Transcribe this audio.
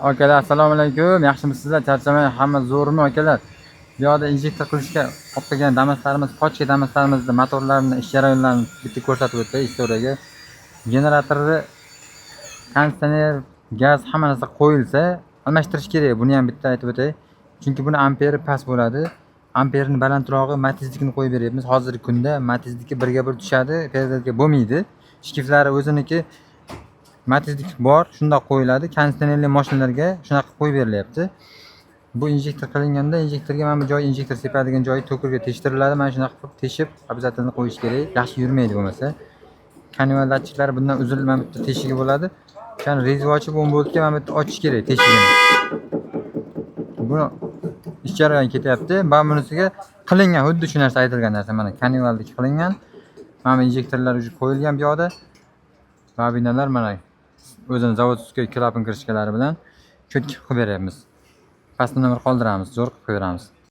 Akalar, assalomu alaykum. Yaxshimisizlar? Charchamay, hamma zo'rmi akalar? Bu yoqda injektor qilishga olib kelgan Damaslarimiz, Pochka Damaslarimizni motorlarini, ish jarayonlarini bitta ko'rsatib o'tdi istoriyaga. Generatorni, konditsioner, gaz hamma narsa qo'yilsa, almashtirish kerak. Buni ham bitta aytib o'tay. Chunki buni amperi past bo'ladi. Amperni balandrog'i Matiznikini qo'yib beryapmiz. Hozirgi kunda Matizniki birga bir tushadi, periodga bo'lmaydi. Shkiflari o'ziniki Matiznik bor, shundoq qo'yiladi. Konditsionerli mashinalarga shunaqa qo'yib berilyapti. Bu injektor qilinganda injektorga mana bu joy injektor sepadigan joyi to'kirga teshtiriladi. Mana shunaqa qilib teshib, обязательно qo'yish kerak. Yaxshi yurmaydi bo'lmasa. Kanal datchiklari bundan uzilib bitta teshigi bo'ladi. O'shani rezva ochib 10 voltga mana bitta ochish kerak teshigini. Buni ish jarayoni ketyapti. Mana bunisiga qilingan, xuddi shu narsa aytilgan narsa. Mana kanaldagi qilingan. Mana injektorlar уже qo'yilgan bu yoqda. Bobinalar mana o'zini zavodskiy klapan kirishkalari bilan cho'tka qilib beryapmiz. Pastda nomer qoldiramiz, zo'r qilib beramiz.